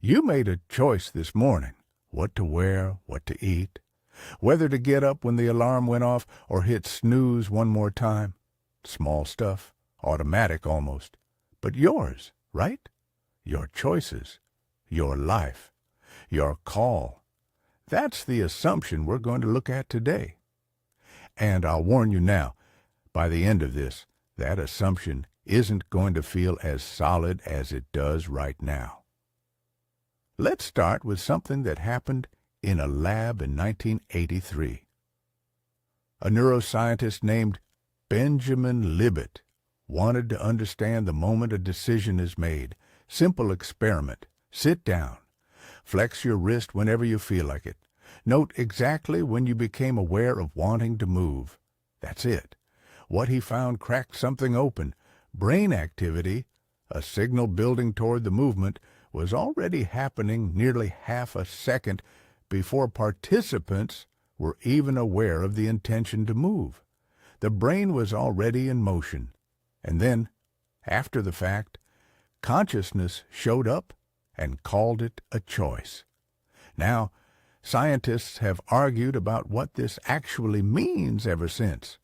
You made a choice this morning, what to wear, what to eat, whether to get up when the alarm went off or hit snooze one more time. Small stuff, automatic almost, but yours, right? Your choices, your life, your call. That's the assumption we're going to look at today. And I'll warn you now, by the end of this, that assumption isn't going to feel as solid as it does right now. Let's start with something that happened in a lab in 1983. A neuroscientist named Benjamin Libet wanted to understand the moment a decision is made. Simple experiment. Sit down. Flex your wrist whenever you feel like it. Note exactly when you became aware of wanting to move. That's it. What he found cracked something open. Brain activity, a signal building toward the movement, was already happening nearly half a second before participants were even aware of the intention to move. The brain was already in motion. And then, after the fact, consciousness showed up and called it a choice. Now, scientists have argued about what this actually means ever since.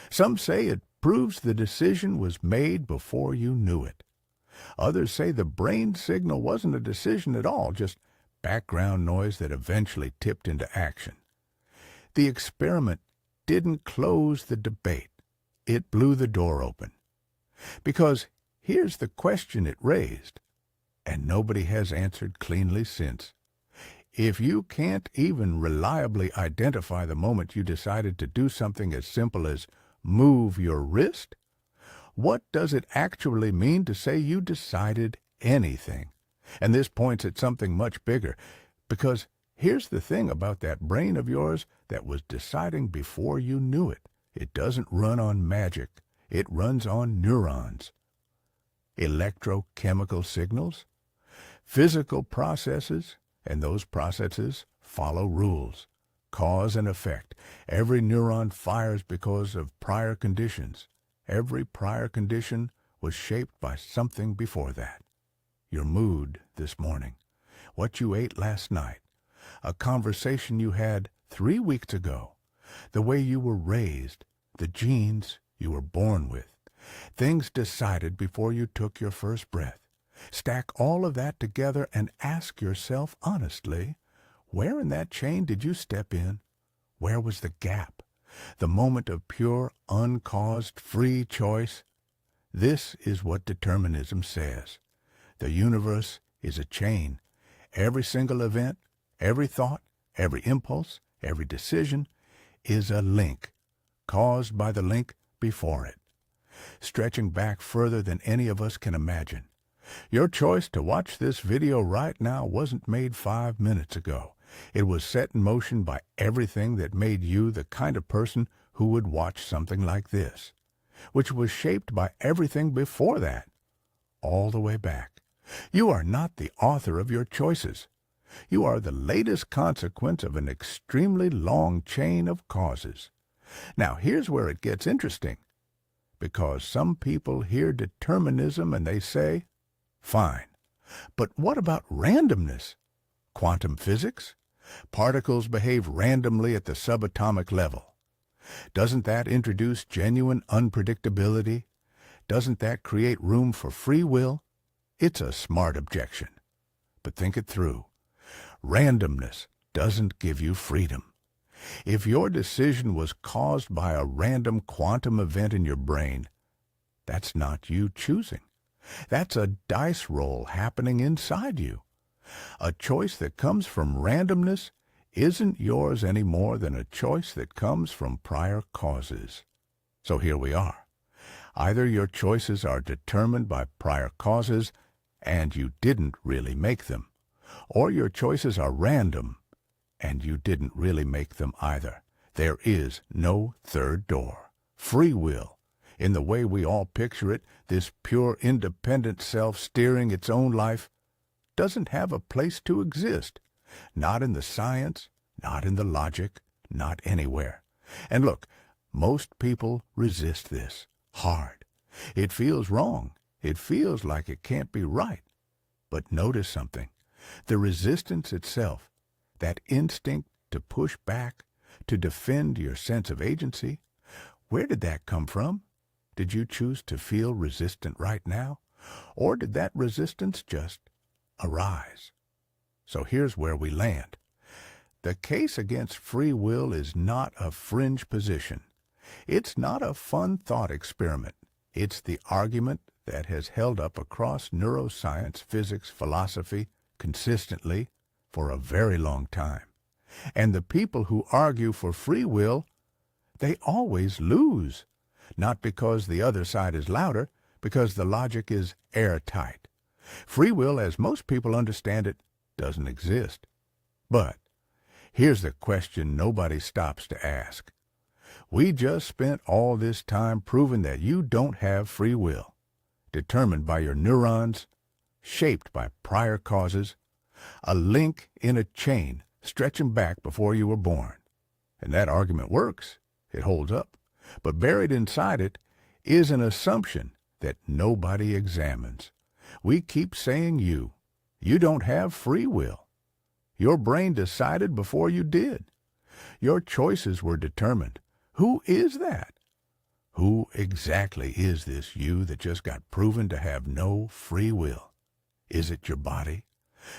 Some say it proves the decision was made before you knew it. Others say the brain signal wasn't a decision at all, just background noise that eventually tipped into action. The experiment didn't close the debate. It blew the door open. Because here's the question it raised, and nobody has answered cleanly since. If you can't even reliably identify the moment you decided to do something as simple as move your wrist, what does it actually mean to say you decided anything? And this points at something much bigger, because here's the thing about that brain of yours that was deciding before you knew it. It doesn't run on magic. It runs on neurons, electrochemical signals, physical processes, and those processes follow rules, cause and effect. Every neuron fires because of prior conditions. Every prior condition was shaped by something before that. Your mood this morning, what you ate last night, a conversation you had 3 weeks ago, the way you were raised, the genes you were born with, things decided before you took your first breath. Stack all of that together and ask yourself honestly, where in that chain did you step in? Where was the gap? The moment of pure, uncaused, free choice? This is what determinism says. The universe is a chain. Every single event, every thought, every impulse, every decision is a link, caused by the link before it, stretching back further than any of us can imagine. Your choice to watch this video right now wasn't made 5 minutes ago. It was set in motion by everything that made you the kind of person who would watch something like this, which was shaped by everything before that, all the way back. You are not the author of your choices. You are the latest consequence of an extremely long chain of causes. Now, here's where it gets interesting, because some people hear determinism and they say, fine, but what about randomness? Quantum physics? Particles behave randomly at the subatomic level. Doesn't that introduce genuine unpredictability? Doesn't that create room for free will? It's a smart objection. But think it through. Randomness doesn't give you freedom. If your decision was caused by a random quantum event in your brain, that's not you choosing. That's a dice roll happening inside you. A choice that comes from randomness isn't yours any more than a choice that comes from prior causes. So here we are. Either your choices are determined by prior causes and you didn't really make them, or your choices are random and you didn't really make them either. There is no third door. Free will, in the way we all picture it, this pure independent self steering its own life, doesn't have a place to exist. Not in the science, not in the logic, not anywhere. And look, most people resist this hard. It feels wrong. It feels like it can't be right. But notice something. The resistance itself, that instinct to push back, to defend your sense of agency, where did that come from? Did you choose to feel resistant right now? Or did that resistance just arise? So here's where we land. The case against free will is not a fringe position. It's not a fun thought experiment. It's the argument that has held up across neuroscience, physics, philosophy consistently for a very long time. And the people who argue for free will, they always lose. Not because the other side is louder, because the logic is airtight. Free will, as most people understand it, doesn't exist. But here's the question nobody stops to ask. We just spent all this time proving that you don't have free will, determined by your neurons, shaped by prior causes, a link in a chain stretching back before you were born. And that argument works. It holds up. But buried inside it is an assumption that nobody examines. We keep saying you don't have free will. Your brain decided before you did. Your choices were determined. Who is that? Who exactly is this you that just got proven to have no free will? Is it your body?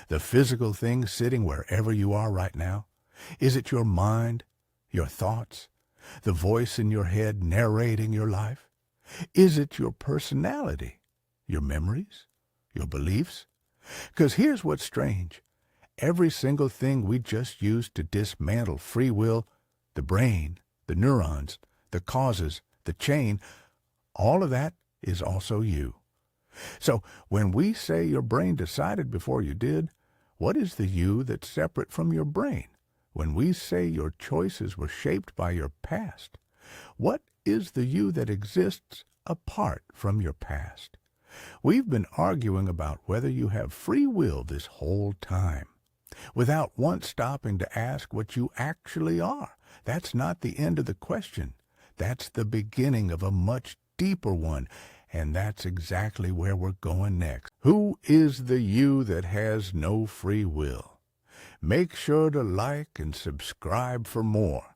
The physical thing sitting wherever you are right now? Is it your mind, your thoughts, the voice in your head narrating your life? Is it your personality, your memories, your beliefs? 'Cause here's what's strange. Every single thing we just used to dismantle free will, the brain, the neurons, the causes, the chain, all of that is also you. So when we say your brain decided before you did, what is the you that's separate from your brain? When we say your choices were shaped by your past, what is the you that exists apart from your past? We've been arguing about whether you have free will this whole time, without once stopping to ask what you actually are. That's not the end of the question. That's the beginning of a much deeper one, and that's exactly where we're going next. Who is the you that has no free will? Make sure to like and subscribe for more.